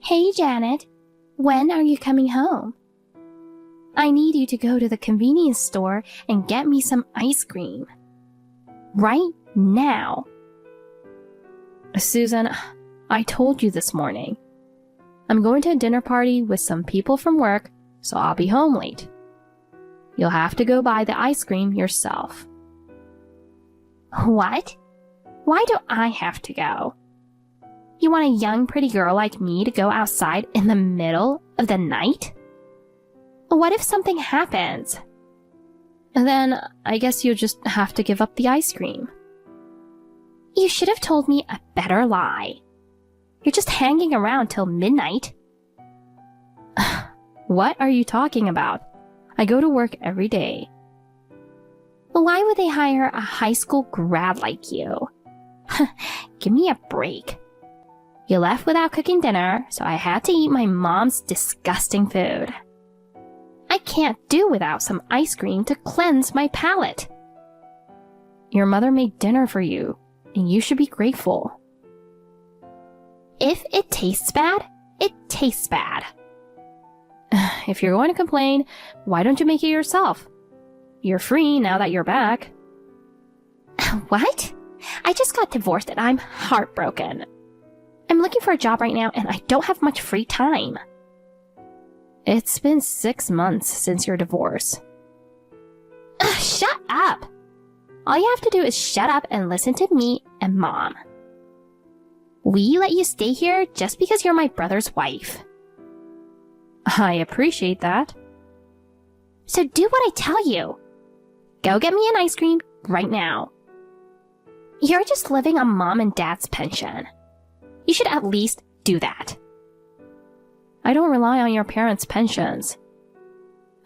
Hey, Janet. When are you coming home? I need you to go to the convenience store and get me some ice cream. Right now. Susan, I told you this morning. I'm going to a dinner party with some people from work, so I'll be home late. You'll have to go buy the ice cream yourself. What? Why do I have to go? You want a young, pretty girl like me to go outside in the middle of the night? What if something happens? Then I guess you'll just have to give up the ice cream. You should have told me a better lie. You're just hanging around till midnight. What are you talking about? I go to work every day. Why would they hire a high school grad like you? Give me a break. You left without cooking dinner, so I had to eat my mom's disgusting food. I can't do without some ice cream to cleanse my palate. Your mother made dinner for you, and you should be grateful. If it tastes bad, it tastes bad. If you're going to complain, why don't you make it yourself? You're free now that you're back. What? I just got divorced and I'm heartbroken. I'm looking for a job right now and I don't have much free time. It's been 6 months since your divorce. Shut up! All you have to do is shut up and listen to me and Mom. We let you stay here just because you're my brother's wife. I appreciate that. So do what I tell you. Go get me an ice cream right now. You're just living on Mom and Dad's pension. You should at least do that. I don't rely on your parents' pensions.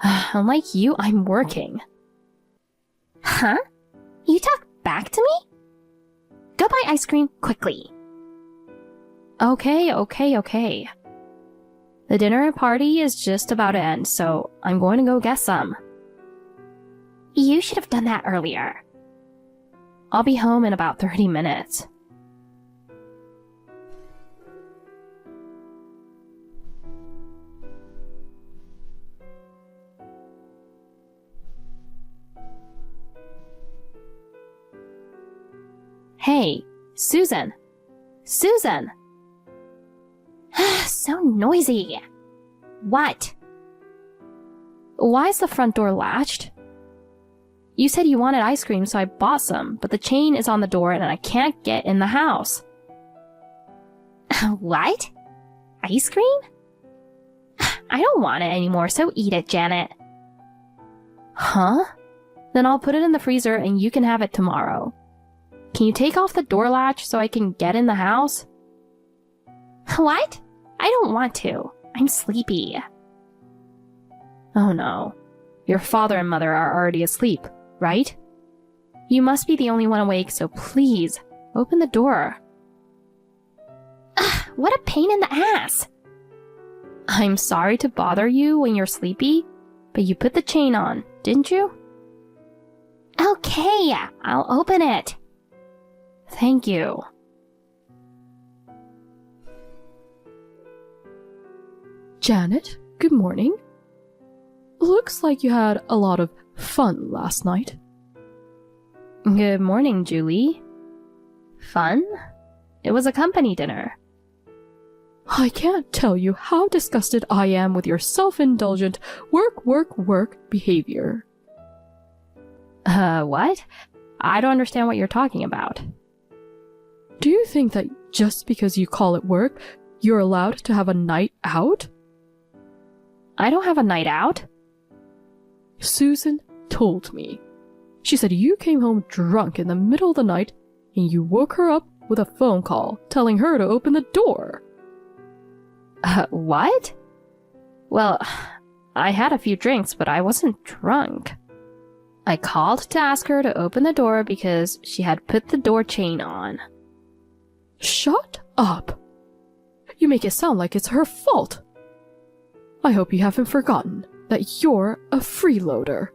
Unlike you, I'm working. Huh? You talk back to me? Go buy ice cream quickly. Okay. The dinner party is just about to end, so I'm going to go get some. You should have done that earlier. I'll be home in about 30 minutes. Hey, Susan! Susan! So noisy. What? Why is the front door latched? You said you wanted ice cream, so I bought some, but the chain is on the door and I can't get in the house. What? Ice cream? I don't want it anymore, so eat it, Janet. Huh? Then I'll put it in the freezer and you can have it tomorrow. Can you take off the door latch so I can get in the house? What? I don't want to. I'm sleepy. Oh no. Your father and mother are already asleep, right? You must be the only one awake, so please, open the door. Ugh, what a pain in the ass. I'm sorry to bother you when you're sleepy, but you put the chain on, didn't you? Okay, I'll open it. Thank you. Janet, good morning. Looks like you had a lot of fun last night. Good morning, Julie. Fun? It was a company dinner. I can't tell you how disgusted I am with your self-indulgent work behavior. What? I don't understand what you're talking about. Do you think that just because you call it work, you're allowed to have a night out? I don't have a night out. Susan told me. She said you came home drunk in the middle of the night and you woke her up with a phone call telling her to open the door. What? Well, I had a few drinks, but I wasn't drunk. I called to ask her to open the door because she had put the door chain on. Shut up. You make it sound like it's her fault. I hope you haven't forgotten that you're a freeloader.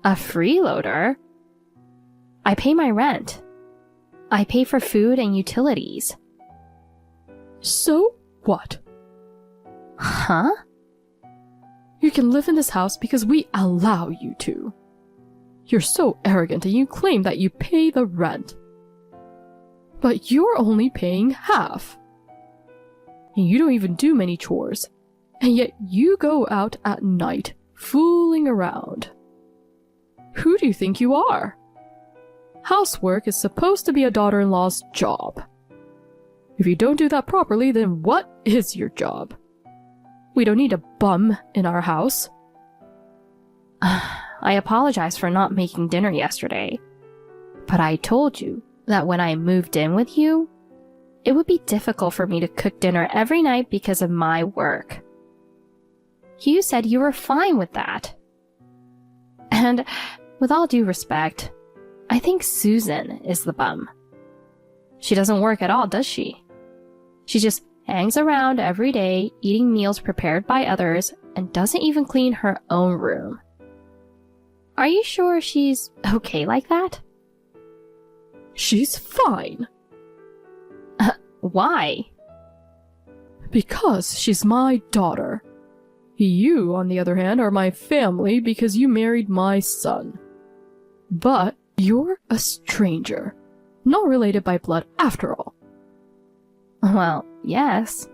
A freeloader? I pay my rent. I pay for food and utilities. So what? Huh? You can live in this house because we allow you to. You're so arrogant and you claim that you pay the rent. But you're only paying half. And you don't even do many chores. And yet you go out at night, fooling around. Who do you think you are? Housework is supposed to be a daughter-in-law's job. If you don't do that properly, then what is your job? We don't need a bum in our house. I apologize for not making dinner yesterday, but I told you that when I moved in with you, it would be difficult for me to cook dinner every night because of my work. You said you were fine with that. And with all due respect, I think Susan is the bum. She doesn't work at all, does she? She just hangs around every day, eating meals prepared by others, and doesn't even clean her own room. Are you sure she's okay like that? She's fine. Why? Because she's my daughter. You, on the other hand, are my family because you married my son. But you're a stranger, not related by blood after all. Well, yes.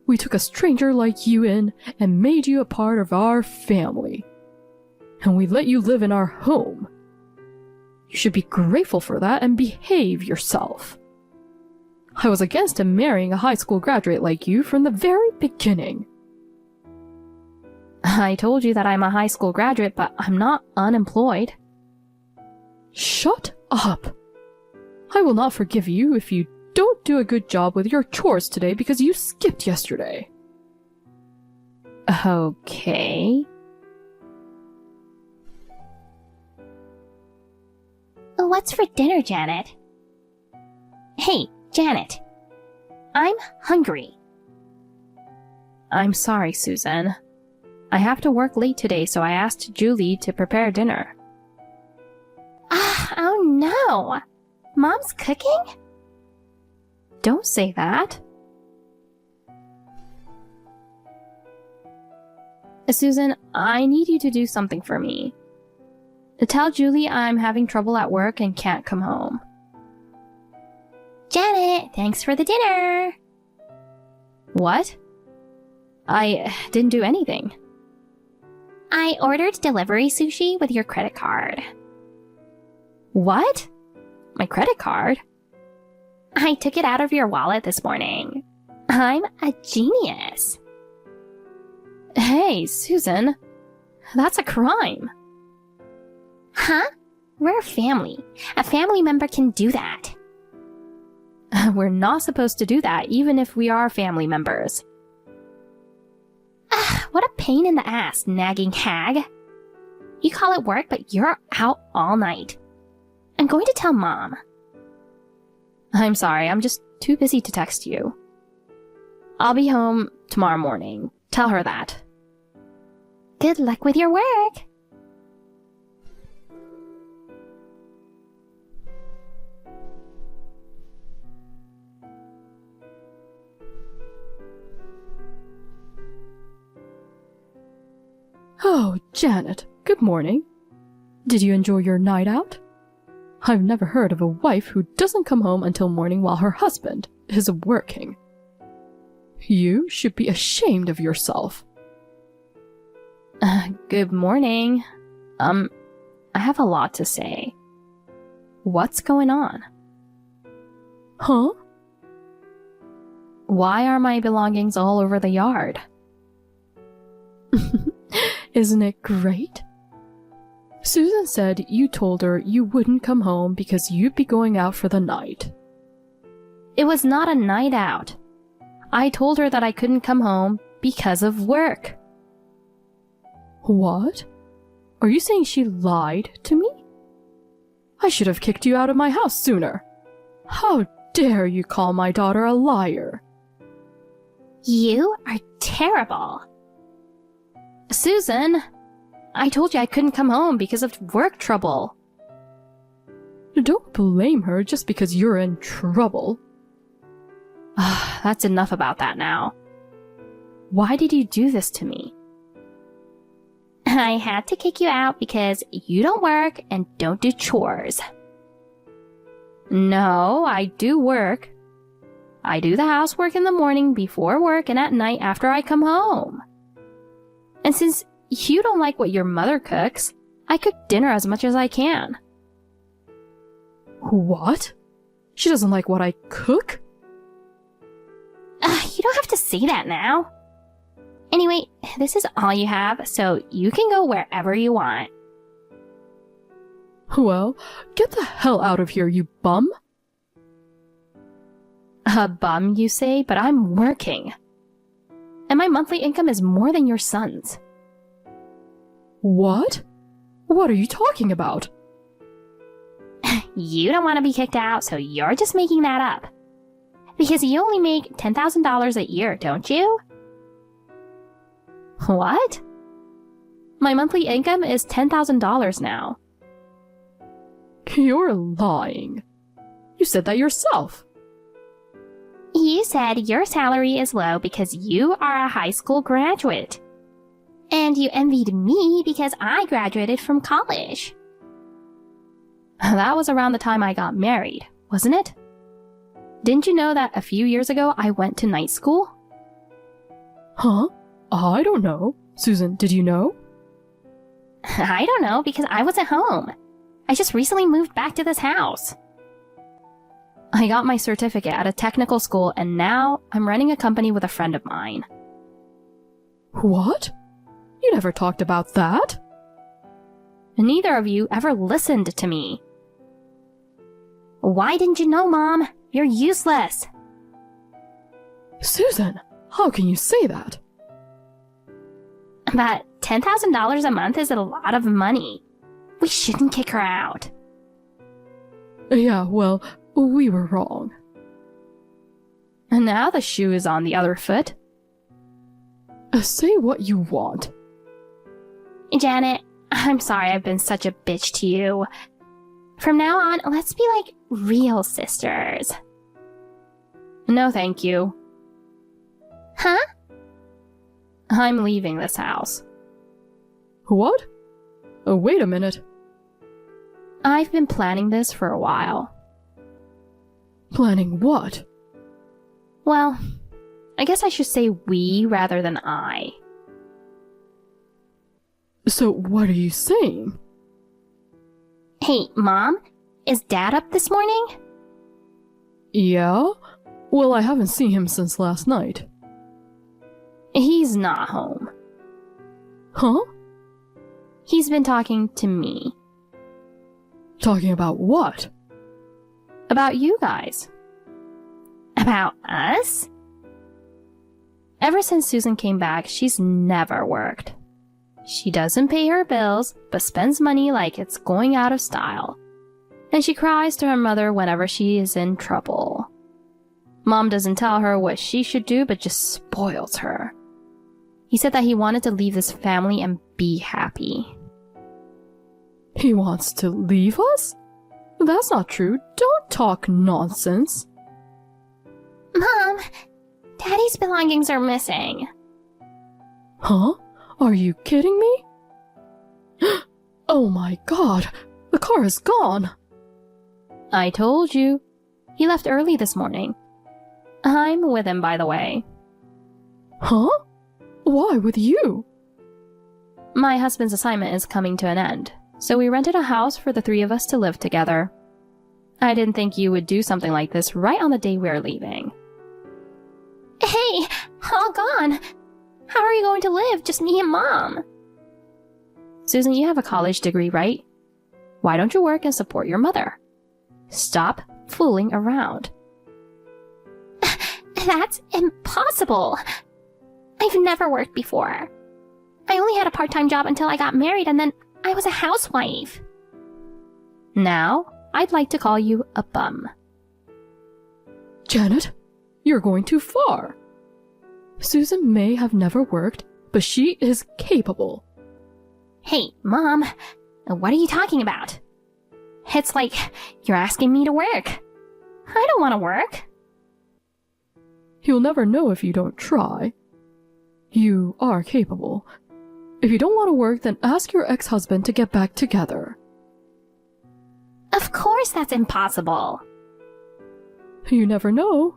We took a stranger like you in and made you a part of our family. And we let you live in our home. You should be grateful for that and behave yourself. I was against him marrying a high school graduate like you from the very beginning. I told you that I'm a high school graduate, but I'm not unemployed. Shut up! I will not forgive you if you don't do a good job with your chores today because you skipped yesterday. Okay. What's for dinner, Janet? Hey, Janet. I'm hungry. I'm sorry, Susan. I have to work late today, so I asked Julie to prepare dinner. Oh no! Mom's cooking? Don't say that. Susan, I need you to do something for me. Tell Julie I'm having trouble at work and can't come home. Janet, thanks for the dinner. What? I didn't do anything. I ordered delivery sushi with your credit card. What? My credit card? I took it out of your wallet this morning. I'm a genius. Hey, Susan. That's a crime. Huh? We're a family. A family member can do that. We're not supposed to do that, even if we are family members. What a pain in the ass, nagging hag. You call it work, but you're out all night. I'm going to tell Mom. I'm sorry, I'm just too busy to text you. I'll be home tomorrow morning. Tell her that. Good luck with your work. Oh, Janet, good morning. Did you enjoy your night out? I've never heard of a wife who doesn't come home until morning while her husband is working. You should be ashamed of yourself. Good morning. I have a lot to say. What's going on? Huh? Why are my belongings all over the yard? Isn't it great? Susan said you told her you wouldn't come home because you'd be going out for the night. It was not a night out. I told her that I couldn't come home because of work. What? Are you saying she lied to me? I should have kicked you out of my house sooner. How dare you call my daughter a liar? You are terrible. Susan, I told you I couldn't come home because of work trouble. Don't blame her just because you're in trouble. That's enough about that now. Why did you do this to me? I had to kick you out because you don't work and don't do chores. No, I do work. I do the housework in the morning before work and at night after I come home. And since you don't like what your mother cooks, I cook dinner as much as I can. What? She doesn't like what I cook? You don't have to say that now. Anyway, this is all you have, so you can go wherever you want. Well, get the hell out of here, you bum. A bum, you say, but I'm working. And my monthly income is more than your son's. What? What are you talking about? You don't want to be kicked out, so you're just making that up. Because you only make $10,000 a year, don't you? What? My monthly income is $10,000 now. You're lying. You said that yourself. You said your salary is low because you are a high school graduate. And you envied me because I graduated from college. That was around the time I got married, wasn't it? Didn't you know that a few years ago I went to night school? Huh? I don't know. Susan, did you know? I don't know because I wasn't home. I just recently moved back to this house. I got my certificate at a technical school and now I'm running a company with a friend of mine. What? You never talked about that. Neither of you ever listened to me. Why didn't you know, Mom? You're useless. Susan, how can you say that? But $10,000 a month is a lot of money. We shouldn't kick her out. Yeah, well, we were wrong. And now the shoe is on the other foot. Say what you want. Janet, I'm sorry I've been such a bitch to you. From now on, let's be like real sisters. No, thank you. Huh? I'm leaving this house. What? Oh, wait a minute. I've been planning this for a while. Planning what? Well, I guess I should say we rather than I. So what are you saying? Hey, Mom, is Dad up this morning? Yeah? Well, I haven't seen him since last night. He's not home. Huh? He's been talking to me. Talking about what? About you guys. About us? Ever since Susan came back, she's never worked. She doesn't pay her bills, but spends money like it's going out of style. And she cries to her mother whenever she is in trouble. Mom doesn't tell her what she should do, but just spoils her. He said that he wanted to leave this family and be happy. He wants to leave us? That's not true. Don't talk nonsense. Mom, Daddy's belongings are missing. Huh? Are you kidding me? Oh my god, the car is gone. I told you. He left early this morning. I'm with him, by the way. Huh? Why with you? My husband's assignment is coming to an end, so we rented a house for the three of us to live together. I didn't think you would do something like this right on the day we're leaving. Hey, all gone. How are you going to live, just me and Mom? Susan, you have a college degree, right? Why don't you work and support your mother? Stop fooling around. That's impossible. I've never worked before. I only had a part-time job until I got married and then I was a housewife. Now, I'd like to call you a bum. Janet, you're going too far. Susan may have never worked, but she is capable. Hey, Mom, what are you talking about? It's like you're asking me to work. I don't want to work. He'll never know if you don't try. You are capable. If you don't want to work, then ask your ex-husband to get back together. Of course that's impossible. You never know.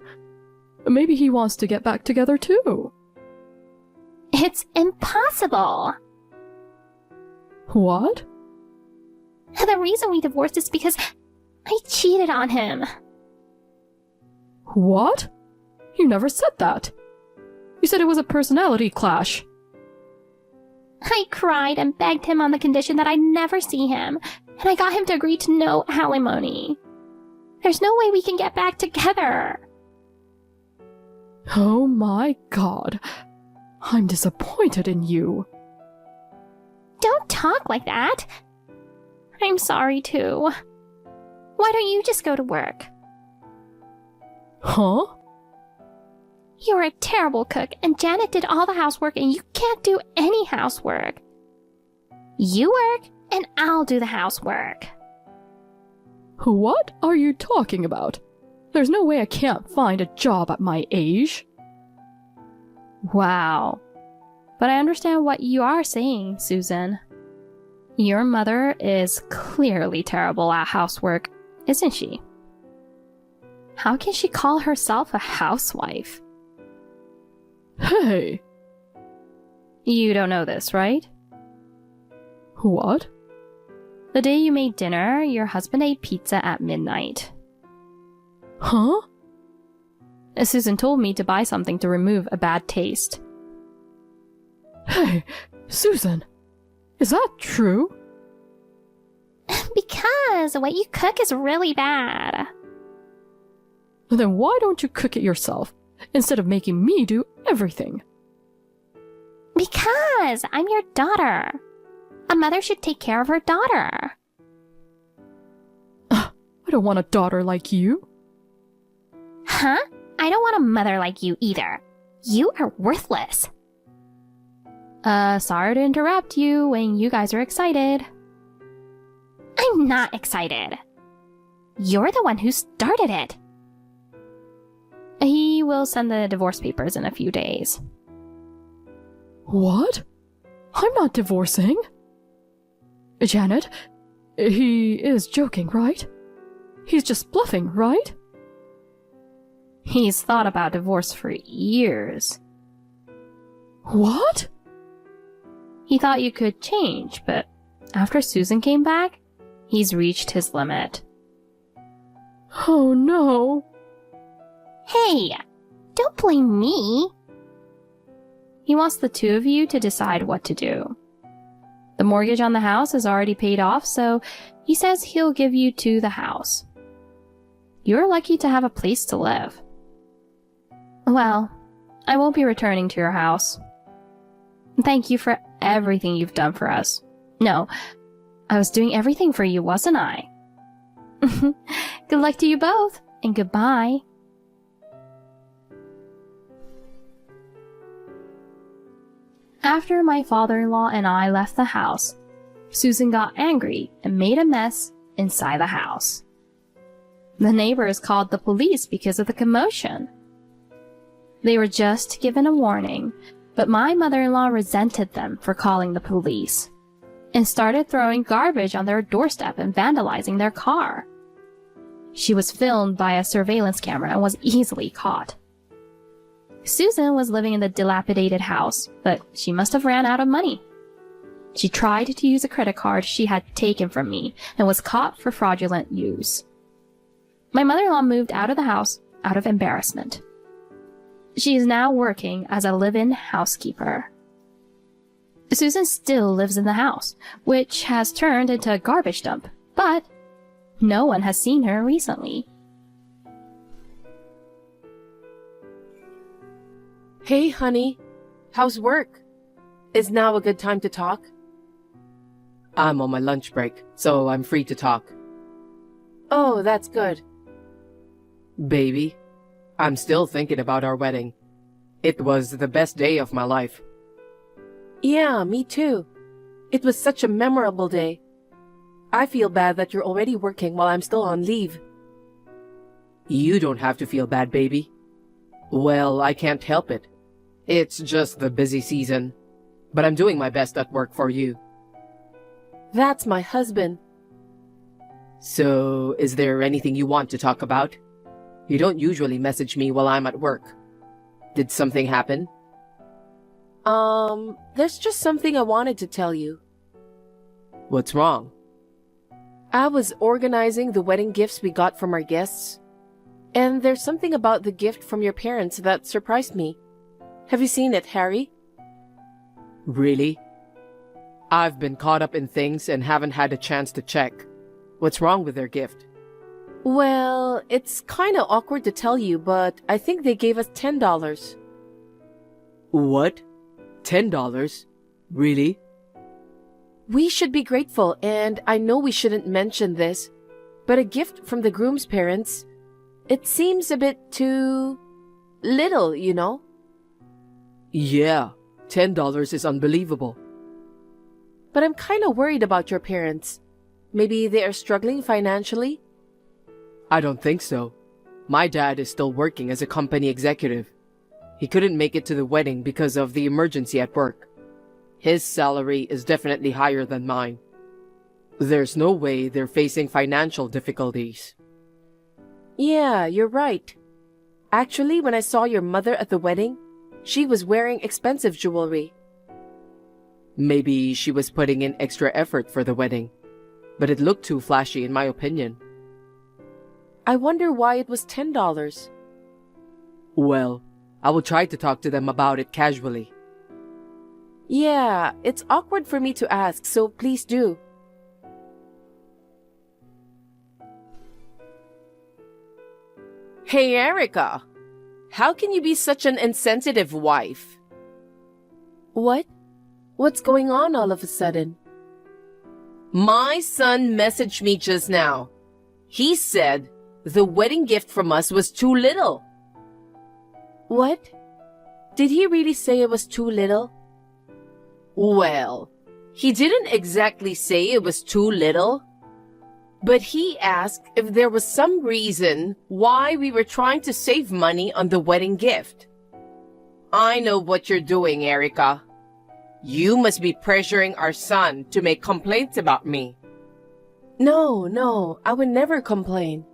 Maybe he wants to get back together too. It's impossible. What? The reason we divorced is because I cheated on him. What? You never said that. You said it was a personality clash. I cried and begged him on the condition that I'd never see him, and I got him to agree to no alimony. There's no way we can get back together. Oh my God. I'm disappointed in you. Don't talk like that. I'm sorry too. Why don't you just go to work? Huh? You're a terrible cook, and Janet did all the housework, and you can't do any housework. You work, and I'll do the housework. What are you talking about? There's no way I can't find a job at my age. Wow. But I understand what you are saying, Susan. Your mother is clearly terrible at housework, isn't she? How can she call herself a housewife? Hey! You don't know this, right? What? The day you made dinner, your husband ate pizza at midnight. Huh? Susan told me to buy something to remove a bad taste. Hey, Susan, is that true? Because what you cook is really bad. Then why don't you cook it yourself, instead of making me do everything? Because I'm your daughter. A mother should take care of her daughter. I don't want a daughter like you. Huh? I don't want a mother like you either. You are worthless. Sorry to interrupt you when you guys are excited. I'm not excited. You're the one who started it. He will send the divorce papers in a few days. What? I'm not divorcing. Janet, he is joking, right? He's just bluffing, right? He's thought about divorce for years. What? He thought you could change, but after Susan came back, he's reached his limit. Oh no. Hey, don't blame me. He wants the two of you to decide what to do. The mortgage on the house is already paid off, so he says he'll give you to the house. You're lucky to have a place to live. Well, I won't be returning to your house. Thank you for everything you've done for us. No, I was doing everything for you, wasn't I? Good luck to you both, and goodbye. After my father-in-law and I left the house, Susan got angry and made a mess inside the house. The neighbors called the police because of the commotion. They were just given a warning, but my mother-in-law resented them for calling the police and started throwing garbage on their doorstep and vandalizing their car. She was filmed by a surveillance camera and was easily caught. Susan was living in the dilapidated house, but she must have ran out of money. She tried to use a credit card she had taken from me and was caught for fraudulent use. My mother-in-law moved out of the house out of embarrassment. She is now working as a live-in housekeeper. Susan still lives in the house, which has turned into a garbage dump, but no one has seen her recently. Hey, honey. How's work? Is now a good time to talk? I'm on my lunch break, so I'm free to talk. Oh, that's good. Baby, I'm still thinking about our wedding. It was the best day of my life. Yeah, me too. It was such a memorable day. I feel bad that you're already working while I'm still on leave. You don't have to feel bad, baby. Well, I can't help it. It's just the busy season. But I'm doing my best at work for you. That's my husband. So, is there anything you want to talk about? You don't usually message me while I'm at work. Did something happen? There's just something I wanted to tell you. What's wrong? I was organizing the wedding gifts we got from our guests, and there's something about the gift from your parents that surprised me. Have you seen it, Harry? Really? I've been caught up in things and haven't had a chance to check. What's wrong with their gift? Well, it's kinda awkward to tell you, but I think they gave us $10. What? $10? Really? We should be grateful, and I know we shouldn't mention this, but a gift from the groom's parents, it seems a bit too little, you know? Yeah, $10 is unbelievable. But I'm kinda worried about your parents. Maybe they are struggling financially? I don't think so. My dad is still working as a company executive. He couldn't make it to the wedding because of the emergency at work. His salary is definitely higher than mine. There's no way they're facing financial difficulties. Yeah, you're right. Actually, when I saw your mother at the wedding, she was wearing expensive jewelry. Maybe she was putting in extra effort for the wedding, but it looked too flashy in my opinion. I wonder why it was $10. Well, I will try to talk to them about it casually. Yeah, it's awkward for me to ask, so please do. Hey, Erica! How can you be such an insensitive wife? What? What's going on all of a sudden? My son messaged me just now. He said the wedding gift from us was too little. What? Did he really say it was too little? Well, he didn't exactly say it was too little, but he asked if there was some reason why we were trying to save money on the wedding gift. I know what you're doing, Erica. You must be pressuring our son to make complaints about me. No, I would never complain.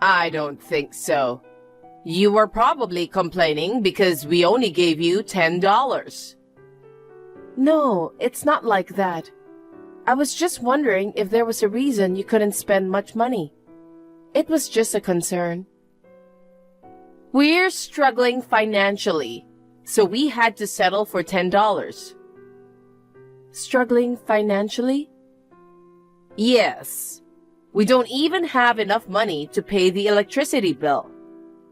I don't think so. You were probably complaining because we only gave you $10. No, it's not like that. I was just wondering if there was a reason you couldn't spend much money. It was just a concern. We're struggling financially, so we had to settle for $10. Struggling financially? Yes. We don't even have enough money to pay the electricity bill.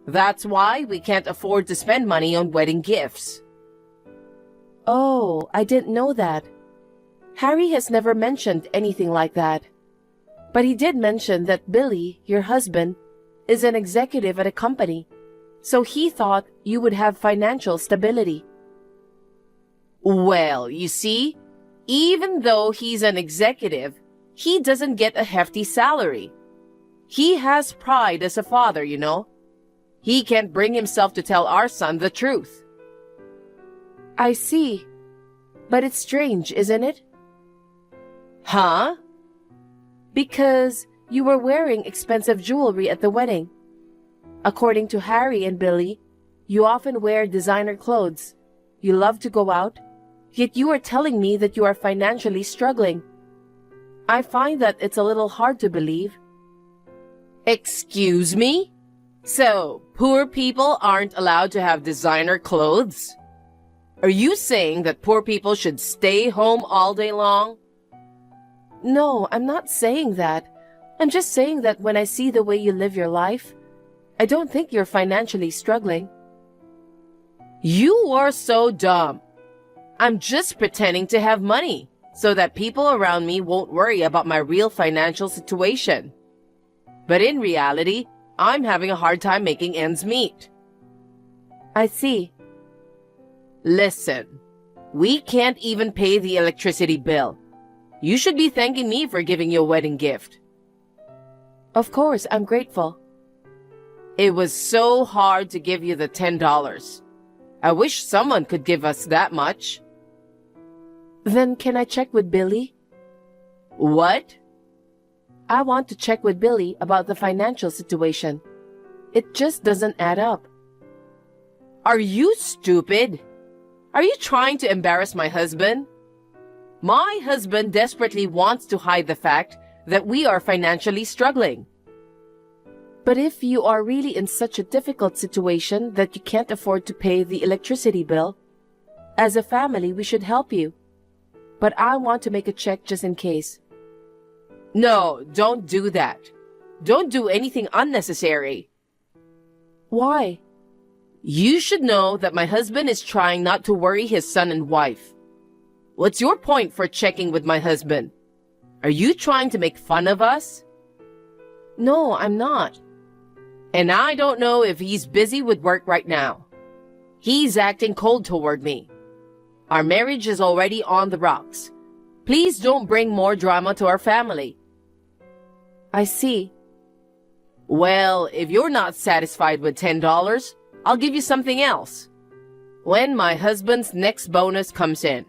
That's why we can't afford to spend money on wedding gifts. Oh, I didn't know that. Harry has never mentioned anything like that. But he did mention that Billy, your husband, is an executive at a company, so he thought you would have financial stability. Well, you see, even though he's an executive, he doesn't get a hefty salary. He has pride as a father, you know. He can't bring himself to tell our son the truth. I see. But it's strange, isn't it? Huh? Because you were wearing expensive jewelry at the wedding. According to Harry and Billy, you often wear designer clothes. You love to go out, yet you are telling me that you are financially struggling. I find that it's a little hard to believe. Excuse me? So, poor people aren't allowed to have designer clothes? Are you saying that poor people should stay home all day long? No, I'm not saying that. I'm just saying that when I see the way you live your life, I don't think you're financially struggling. You are so dumb. I'm just pretending to have money so that people around me won't worry about my real financial situation. But in reality, I'm having a hard time making ends meet. I see. Listen, we can't even pay the electricity bill. You should be thanking me for giving you a wedding gift. Of course, I'm grateful. It was so hard to give you the $10. I wish someone could give us that much. Then can I check with Billy? What? I want to check with Billy about the financial situation. It just doesn't add up. Are you stupid? Are you trying to embarrass my husband? My husband desperately wants to hide the fact that we are financially struggling. But if you are really in such a difficult situation that you can't afford to pay the electricity bill, as a family, we should help you. But I want to make a check just in case. No, don't do that. Don't do anything unnecessary. Why? You should know that my husband is trying not to worry his son and wife. What's your point for checking with my husband? Are you trying to make fun of us? No, I'm not. And I don't know if he's busy with work right now. He's acting cold toward me. Our marriage is already on the rocks. Please don't bring more drama to our family. I see. Well, if you're not satisfied with $10, I'll give you something else. When my husband's next bonus comes in.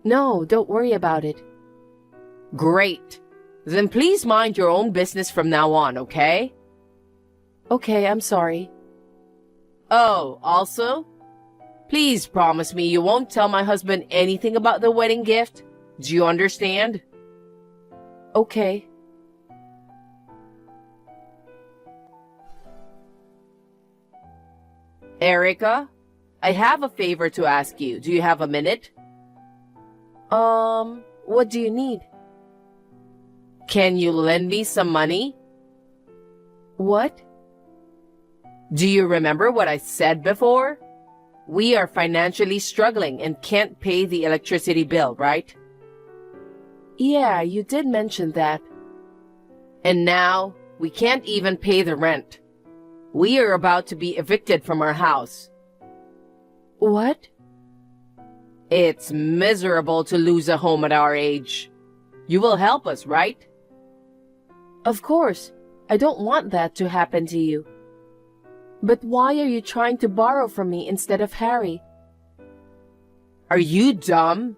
No, don't worry about it. Great. Then please mind your own business from now on, okay? Okay, I'm sorry. Oh, also, please promise me you won't tell my husband anything about the wedding gift. Do you understand? Okay. Erica, I have a favor to ask you. Do you have a minute? What do you need? Can you lend me some money? What? Do you remember what I said before? We are financially struggling and can't pay the electricity bill, right? Yeah, you did mention that. And now, we can't even pay the rent. We are about to be evicted from our house. What? It's miserable to lose a home at our age. You will help us, right? Of course. I don't want that to happen to you. But why are you trying to borrow from me instead of Harry? Are you dumb?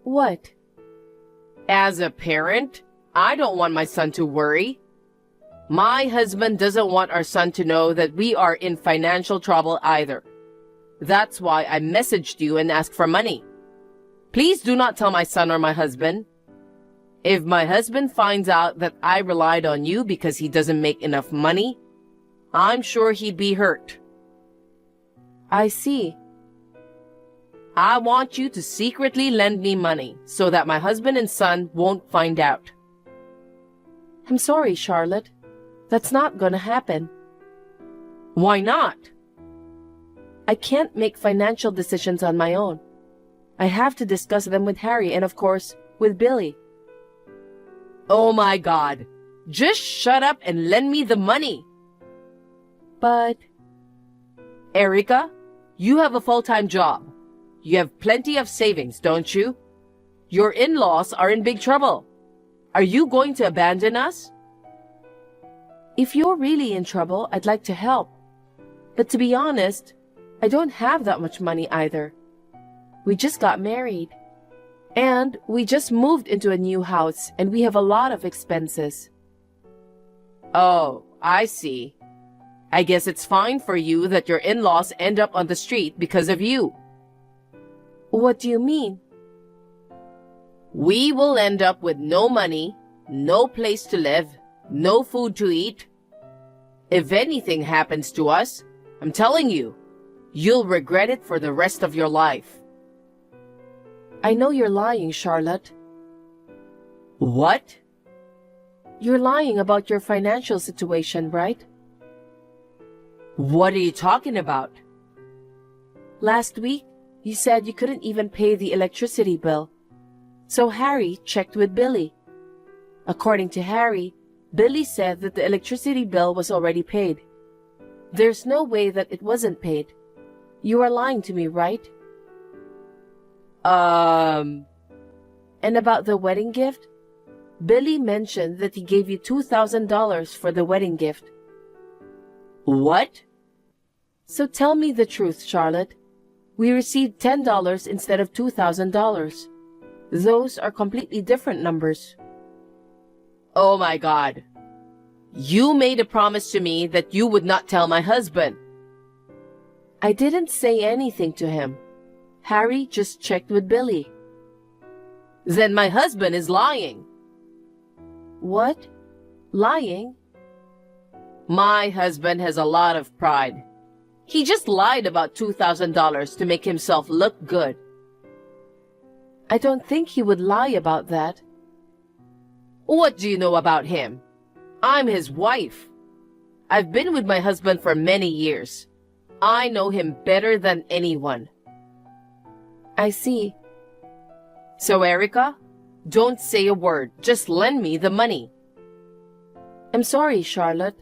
What? As a parent, I don't want my son to worry. My husband doesn't want our son to know that we are in financial trouble either. That's why I messaged you and asked for money. Please do not tell my son or my husband. If my husband finds out that I relied on you because he doesn't make enough money, I'm sure he'd be hurt. I see. I want you to secretly lend me money so that my husband and son won't find out. I'm sorry, Charlotte. That's not gonna happen. Why not? I can't make financial decisions on my own. I have to discuss them with Harry and, of course, with Billy. Oh my God. Just shut up and lend me the money. But... Erica, you have a full-time job. You have plenty of savings, don't you? Your in-laws are in big trouble. Are you going to abandon us? If you're really in trouble, I'd like to help. But to be honest, I don't have that much money either. We just got married. And we just moved into a new house and we have a lot of expenses. Oh, I see. I guess it's fine for you that your in-laws end up on the street because of you. What do you mean? We will end up with no money, no place to live, no food to eat. If anything happens to us, I'm telling you, you'll regret it for the rest of your life. I know you're lying, Charlotte. What? You're lying about your financial situation, right? What are you talking about? Last week, you said you couldn't even pay the electricity bill. So Harry checked with Billy. According to Harry, Billy said that the electricity bill was already paid. There's no way that it wasn't paid. You are lying to me, right? And about the wedding gift? Billy mentioned that he gave you $2,000 for the wedding gift. What? So tell me the truth, Charlotte. We received $10 instead of $2,000. Those are completely different numbers. Oh my God. You made a promise to me that you would not tell my husband. I didn't say anything to him. Harry just checked with Billy. Then my husband is lying. What? Lying? My husband has a lot of pride. He just lied about $2,000 to make himself look good. I don't think he would lie about that. What do you know about him? I'm his wife. I've been with my husband for many years. I know him better than anyone. I see. So, Erica, don't say a word. Just lend me the money. I'm sorry, Charlotte.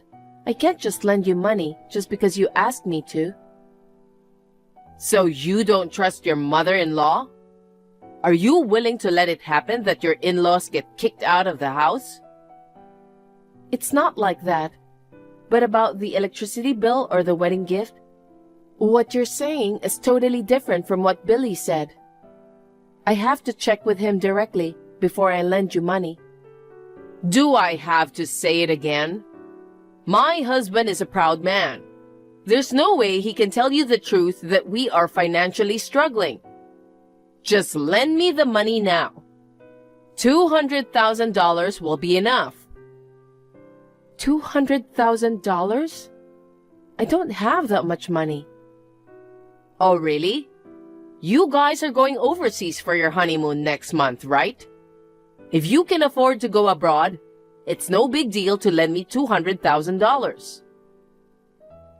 I can't just lend you money just because you asked me to. So you don't trust your mother-in-law? Are you willing to let it happen that your in-laws get kicked out of the house? It's not like that. But about the electricity bill or the wedding gift, what you're saying is totally different from what Billy said. I have to check with him directly before I lend you money. Do I have to say it again? My husband is a proud man. There's no way he can tell you the truth that we are financially struggling. Just lend me the money now. $200,000 will be enough. $200,000? I don't have that much money. Oh, really? You guys are going overseas for your honeymoon next month, right? If you can afford to go abroad, it's no big deal to lend me $200,000.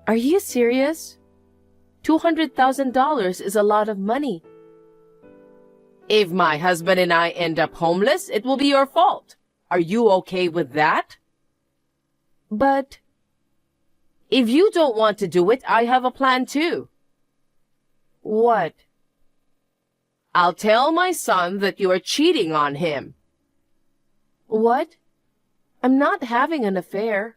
Are you serious? $200,000 is a lot of money. If my husband and I end up homeless, it will be your fault. Are you okay with that? But if you don't want to do it, I have a plan too. What? I'll tell my son that you are cheating on him. What? I'm not having an affair.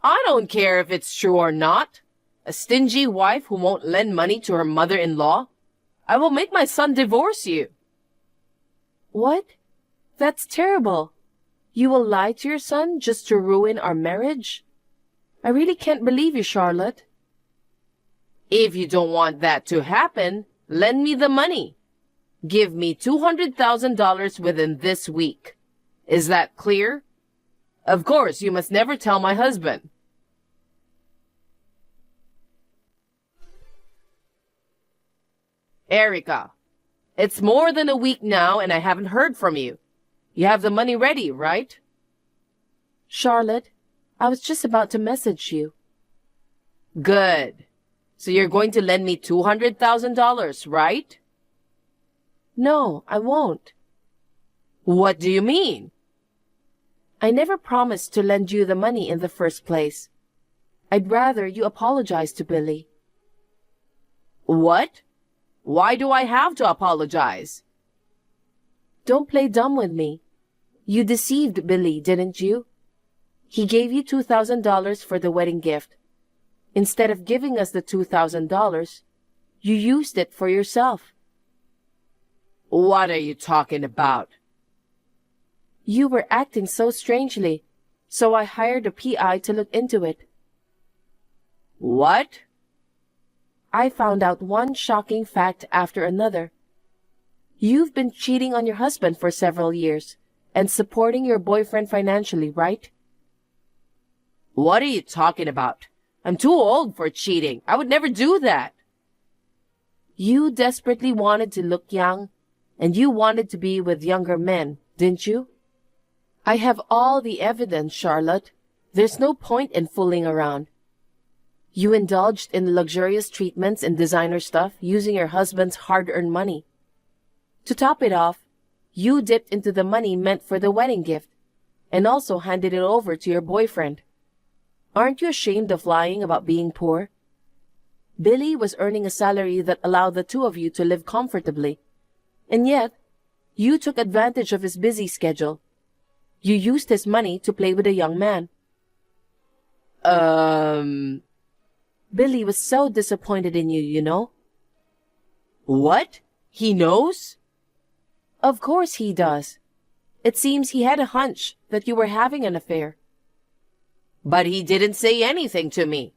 I don't care if it's true or not. A stingy wife who won't lend money to her mother-in-law. I will make my son divorce you. What? That's terrible. You will lie to your son just to ruin our marriage? I really can't believe you, Charlotte. If you don't want that to happen, lend me the money. Give me $200,000 within this week. Is that clear? Of course, you must never tell my husband. Erica, it's more than a week now and I haven't heard from you. You have the money ready, right? Charlotte, I was just about to message you. Good. So you're going to lend me $200,000, right? No, I won't. What do you mean? I never promised to lend you the money in the first place. I'd rather you apologize to Billy. What? Why do I have to apologize? Don't play dumb with me. You deceived Billy, didn't you? He gave you $2,000 for the wedding gift. Instead of giving us the $2,000, you used it for yourself. What are you talking about? You were acting so strangely, so I hired a PI to look into it. What? I found out one shocking fact after another. You've been cheating on your husband for several years and supporting your boyfriend financially, right? What are you talking about? I'm too old for cheating. I would never do that. You desperately wanted to look young, and you wanted to be with younger men, didn't you? I have all the evidence, Charlotte. There's no point in fooling around. You indulged in luxurious treatments and designer stuff using your husband's hard-earned money. To top it off, you dipped into the money meant for the wedding gift and also handed it over to your boyfriend. Aren't you ashamed of lying about being poor? Billy was earning a salary that allowed the two of you to live comfortably. And yet, you took advantage of his busy schedule. You used his money to play with a young man. Um, Billy was so disappointed in you, you know? what? He knows? Of course he does. It seems he had a hunch that you were having an affair. But he didn't say anything to me.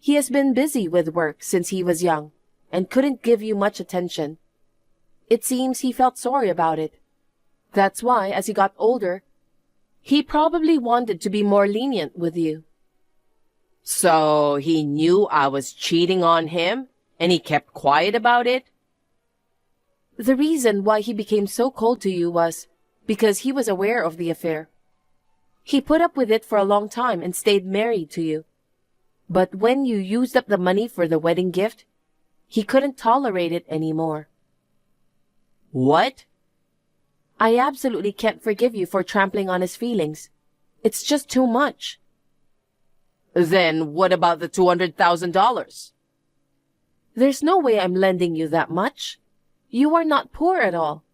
He has been busy with work since he was young and couldn't give you much attention. It seems he felt sorry about it. That's why, as he got older, he probably wanted to be more lenient with you. So he knew I was cheating on him and he kept quiet about it? The reason why he became so cold to you was because he was aware of the affair. He put up with it for a long time and stayed married to you. But when you used up the money for the wedding gift, he couldn't tolerate it anymore. What? I absolutely can't forgive you for trampling on his feelings. It's just too much. Then what about the $200,000? There's no way I'm lending you that much. You are not poor at all.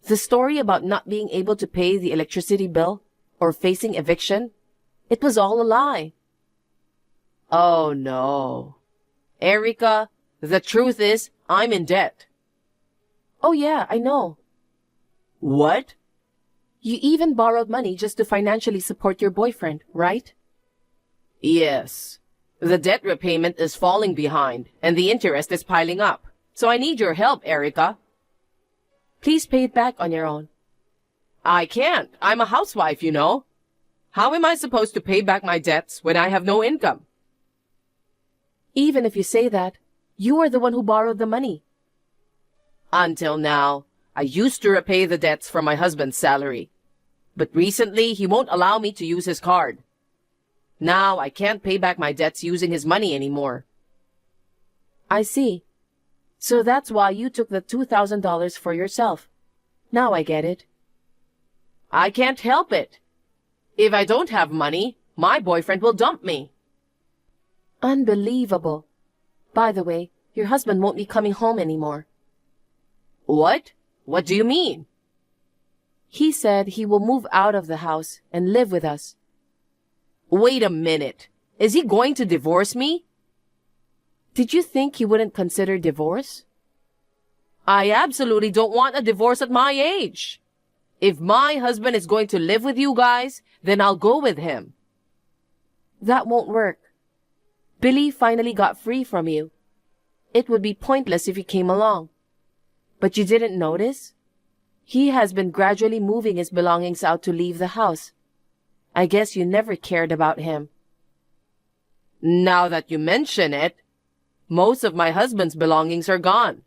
The story about not being able to pay the electricity bill or facing eviction, it was all a lie. Oh no. Erica, the truth is, I'm in debt. Oh yeah, I know. What? You even borrowed money just to financially support your boyfriend, right? Yes. The debt repayment is falling behind, and the interest is piling up. So I need your help, Erica. Please pay it back on your own. I can't. I'm a housewife, you know. How am I supposed to pay back my debts when I have no income? Even if you say that, you are the one who borrowed the money. Until now, I used to repay the debts from my husband's salary. But recently, he won't allow me to use his card. Now, I can't pay back my debts using his money anymore. I see. So that's why you took the $2,000 for yourself. Now I get it. I can't help it. If I don't have money, my boyfriend will dump me. Unbelievable. By the way, your husband won't be coming home anymore. What? What do you mean? He said he will move out of the house and live with us. Wait a minute. Is he going to divorce me? Did you think he wouldn't consider divorce? I absolutely don't want a divorce at my age. If my husband is going to live with you guys, then I'll go with him. That won't work. Billy finally got free from you. It would be pointless if you came along. But you didn't notice? He has been gradually moving his belongings out to leave the house. I guess you never cared about him. Now that you mention it, most of my husband's belongings are gone.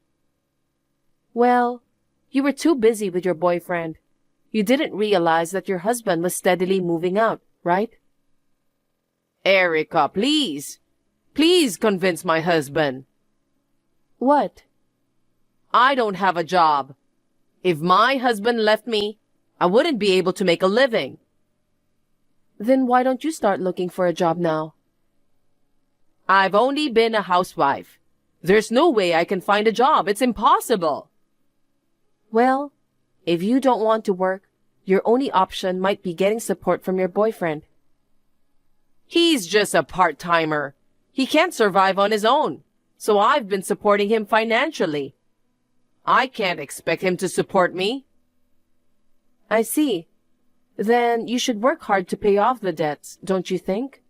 Well, you were too busy with your boyfriend. You didn't realize that your husband was steadily moving out, right? Erica, please. Please convince my husband. What? I don't have a job. If my husband left me, I wouldn't be able to make a living. Then why don't you start looking for a job now? I've only been a housewife. There's no way I can find a job. It's impossible. Well, if you don't want to work, your only option might be getting support from your boyfriend. He's just a part-timer. He can't survive on his own, so I've been supporting him financially. I can't expect him to support me. I see. Then you should work hard to pay off the debts, don't you think?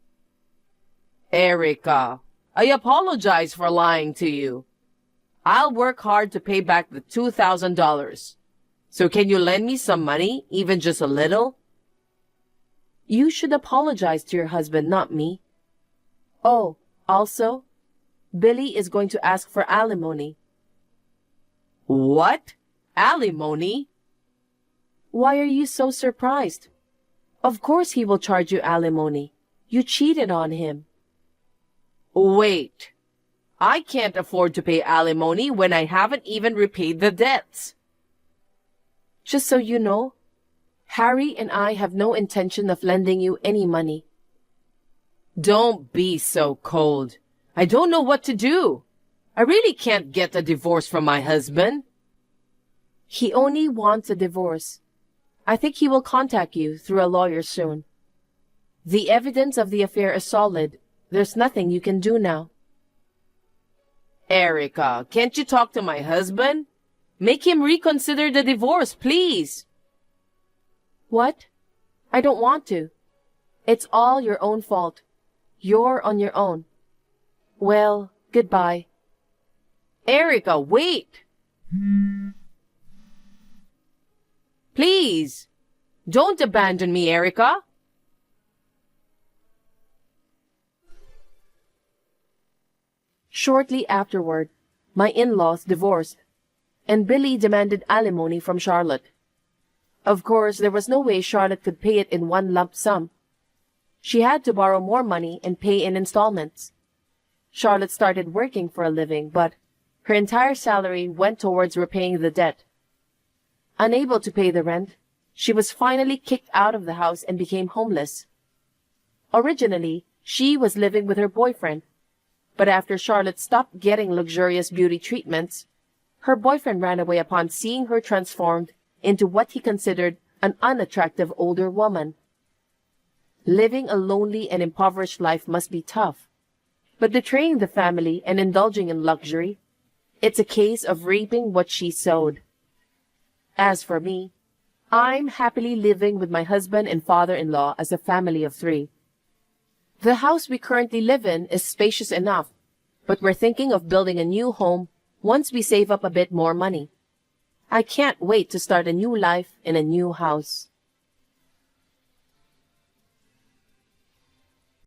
Erica, I apologize for lying to you. I'll work hard to pay back the $2,000. So can you lend me some money, even just a little? You should apologize to your husband, not me. Oh, also, Billy is going to ask for alimony. What? Alimony? Why are you so surprised? Of course he will charge you alimony. You cheated on him. Wait. I can't afford to pay alimony when I haven't even repaid the debts. Just so you know, Harry and I have no intention of lending you any money. Don't be so cold. I don't know what to do. I really can't get a divorce from my husband. He only wants a divorce. I think he will contact you through a lawyer soon. The evidence of the affair is solid. There's nothing you can do now. Erica, can't you talk to my husband? Make him reconsider the divorce, please. What? I don't want to. It's all your own fault. You're on your own. Well, goodbye. Erica, wait! Please, don't abandon me, Erica. Shortly afterward, my in-laws divorced, and Billy demanded alimony from Charlotte. Of course, there was no way Charlotte could pay it in one lump sum. She had to borrow more money and pay in installments. Charlotte started working for a living, but her entire salary went towards repaying the debt. Unable to pay the rent, she was finally kicked out of the house and became homeless. Originally, she was living with her boyfriend, but after Charlotte stopped getting luxurious beauty treatments, her boyfriend ran away upon seeing her transformed into what he considered an unattractive older woman. Living a lonely and impoverished life must be tough, but betraying the family and indulging in luxury, it's a case of reaping what she sowed. As for me, I'm happily living with my husband and father-in-law as a family of 3. The house we currently live in is spacious enough, but we're thinking of building a new home once we save up a bit more money. I can't wait to start a new life in a new house.